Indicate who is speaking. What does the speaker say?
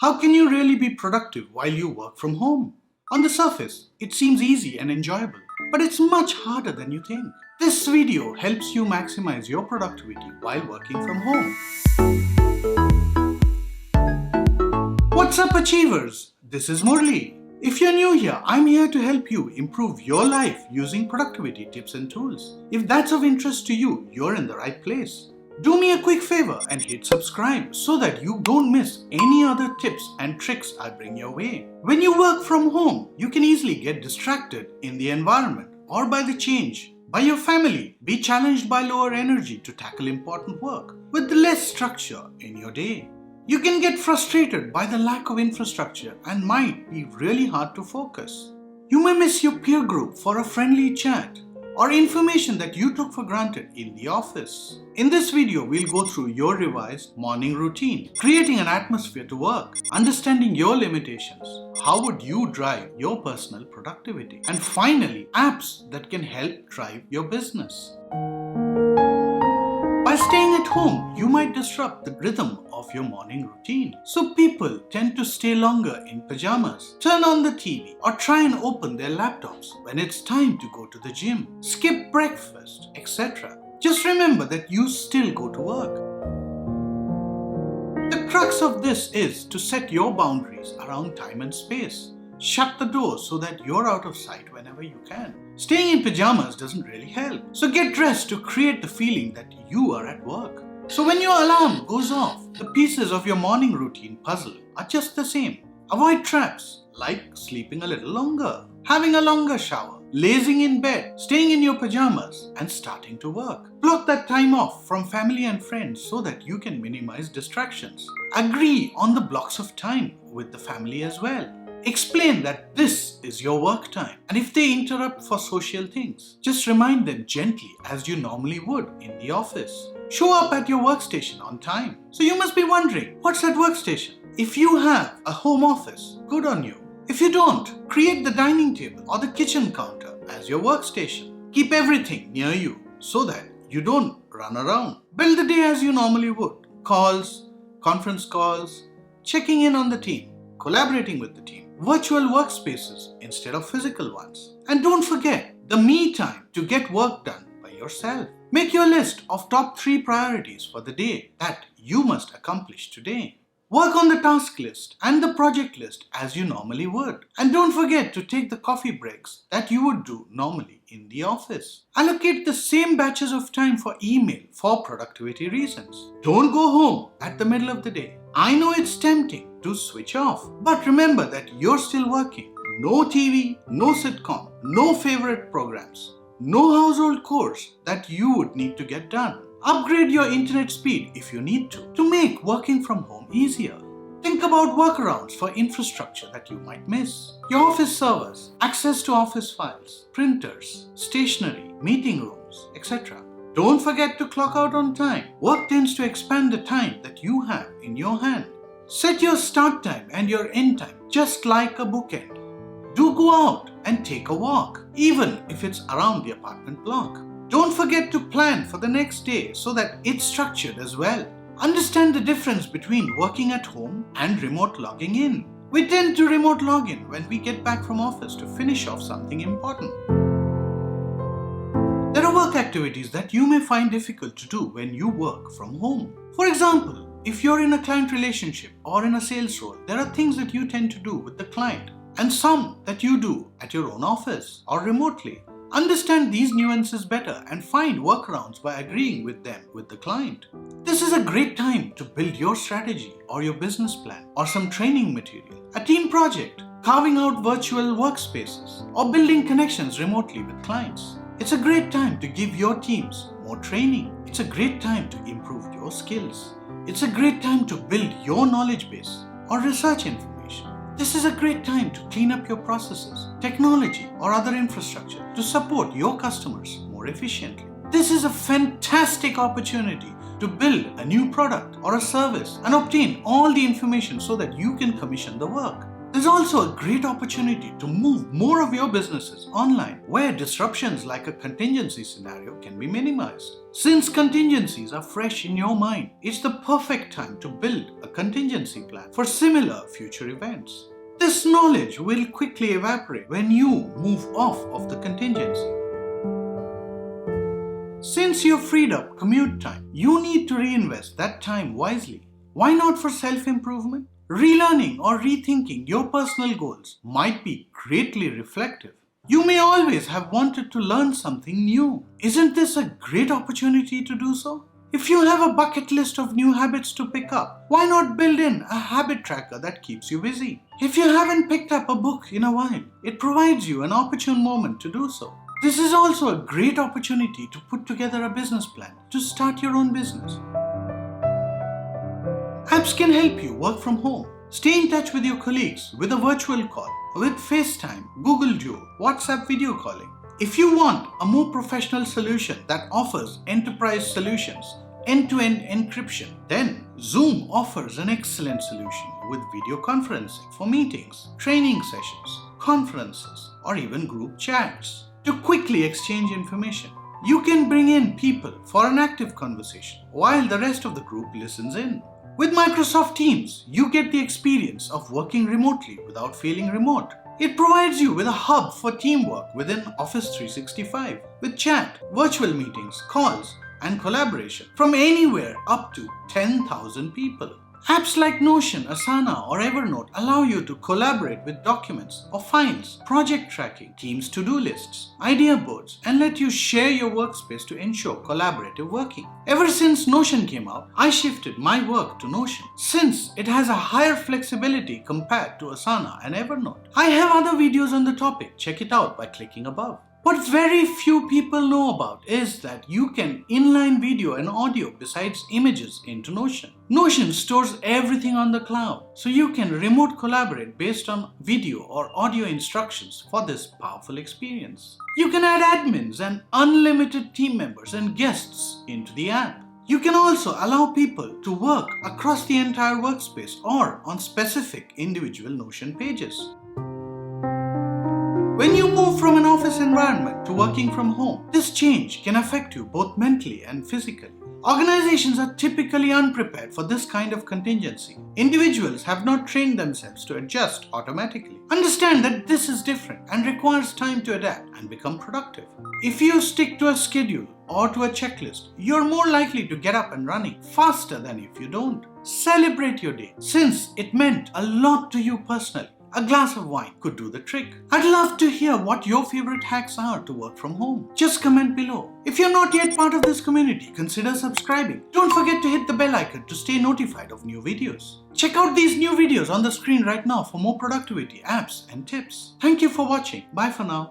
Speaker 1: How can you really be productive while you work from home? On the surface, it seems easy and enjoyable, but it's much harder than you think. This video helps you maximize your productivity while working from home. What's up, achievers? This is Murali. If you're new here, I'm here to help you improve your life using productivity tips and tools. If that's of interest to you, you're in the right place. Do me a quick favor and hit subscribe so that you don't miss any other tips and tricks I bring your way. When you work from home, you can easily get distracted in the environment or by the change, by your family, be challenged by lower energy to tackle important work with less structure in your day. You can get frustrated by the lack of infrastructure and might be really hard to focus. You may miss your peer group for a friendly chat or information that you took for granted in the office. In this video, we'll go through your revised morning routine, creating an atmosphere to work, understanding your limitations, how would you drive your personal productivity, and finally, apps that can help drive your business. By staying at home, you might disrupt the rhythm of your morning routine. So people tend to stay longer in pajamas, turn on the TV, or try and open their laptops when it's time to go to the gym, skip breakfast, etc. Just remember that you still go to work. The crux of this is to set your boundaries around time and space. Shut the door so that you're out of sight whenever you can. Staying in pajamas doesn't really help. So get dressed to create the feeling that you are at work. So when your alarm goes off, the pieces of your morning routine puzzle are just the same. Avoid traps like sleeping a little longer, having a longer shower, lazing in bed, staying in your pajamas, and starting to work. Block that time off from family and friends so that you can minimize distractions. Agree on the blocks of time with the family as well. Explain that this is your work time, and if they interrupt for social things, just remind them gently as you normally would in the office. Show up at your workstation on time. So you must be wondering, what's that workstation? If you have a home office, good on you. If you don't, create the dining table or the kitchen counter as your workstation. Keep everything near you so that you don't run around. Build the day as you normally would. Calls, conference calls, checking in on the team, collaborating with the team, virtual workspaces instead of physical ones. And don't forget the me time to get work done by yourself. Make your list of top 3 priorities for the day that you must accomplish today. Work on the task list and the project list as you normally would. And don't forget to take the coffee breaks that you would do normally in the office. Allocate the same batches of time for email for productivity reasons. Don't go home at the middle of the day. I know it's tempting to switch off, but remember that you're still working. No TV, no sitcom, no favorite programs, no household chores that you would need to get done. Upgrade your internet speed if you need to make working from home easier. Think about workarounds for infrastructure that you might miss. Your office servers, access to office files, printers, stationery, meeting rooms, etc. Don't forget to clock out on time. Work tends to expand the time that you have in your hand. Set your start time and your end time just like a bookend. Do go out and take a walk, even if it's around the apartment block. Don't forget to plan for the next day so that it's structured as well. Understand the difference between working at home and remote logging in. We tend to remote log in when we get back from office to finish off something important. There are work activities that you may find difficult to do when you work from home. For example, if you're in a client relationship or in a sales role, there are things that you tend to do with the client and some that you do at your own office or remotely. Understand these nuances better and find workarounds by agreeing with them with the client. This is a great time to build your strategy or your business plan or some training material, a team project, carving out virtual workspaces, or building connections remotely with clients. It's a great time to give your teams more training. It's a great time to improve your skills. It's a great time to build your knowledge base or research information. This is a great time to clean up your processes, technology, or other infrastructure to support your customers more efficiently. This is a fantastic opportunity to build a new product or a service and obtain all the information so that you can commission the work. There's also a great opportunity to move more of your businesses online, where disruptions like a contingency scenario can be minimized. Since contingencies are fresh in your mind, it's the perfect time to build a contingency plan for similar future events. This knowledge will quickly evaporate when you move off of the contingency. Since you've freed up commute time, you need to reinvest that time wisely. Why not for self-improvement? Relearning or rethinking your personal goals might be greatly reflective. You may always have wanted to learn something new. Isn't this a great opportunity to do so? If you have a bucket list of new habits to pick up, why not build in a habit tracker that keeps you busy? If you haven't picked up a book in a while, it provides you an opportune moment to do so. This is also a great opportunity to put together a business plan to start your own business. Apps can help you work from home. Stay in touch with your colleagues with a virtual call, with FaceTime, Google Duo, WhatsApp video calling. If you want a more professional solution that offers enterprise solutions, end-to-end encryption, then Zoom offers an excellent solution with video conferencing for meetings, training sessions, conferences, or even group chats. To quickly exchange information, you can bring in people for an active conversation while the rest of the group listens in. With Microsoft Teams, you get the experience of working remotely without feeling remote. It provides you with a hub for teamwork within Office 365 with chat, virtual meetings, calls, and collaboration from anywhere up to 10,000 people. Apps like Notion, Asana, or Evernote allow you to collaborate with documents or files, project tracking, Teams to-do lists, idea boards, and let you share your workspace to ensure collaborative working. Ever since Notion came out, I shifted my work to Notion since it has a higher flexibility compared to Asana and Evernote. I have other videos on the topic. Check it out by clicking above. What very few people know about is that you can inline video and audio besides images into Notion. Notion stores everything on the cloud, so you can remote collaborate based on video or audio instructions for this powerful experience. You can add admins and unlimited team members and guests into the app. You can also allow people to work across the entire workspace or on specific individual Notion pages. When you move from an office environment to working from home, this change can affect you both mentally and physically. Organizations are typically unprepared for this kind of contingency. Individuals have not trained themselves to adjust automatically. Understand that this is different and requires time to adapt and become productive. If you stick to a schedule or to a checklist, you're more likely to get up and running faster than if you don't. Celebrate your day, since it meant a lot to you personally. A glass of wine could do the trick. I'd love to hear what your favorite hacks are to work from home. Just comment below. If you're not yet part of this community, consider subscribing. Don't forget to hit the bell icon to stay notified of new videos. Check out these new videos on the screen right now for more productivity, apps, and tips. Thank you for watching. Bye for now.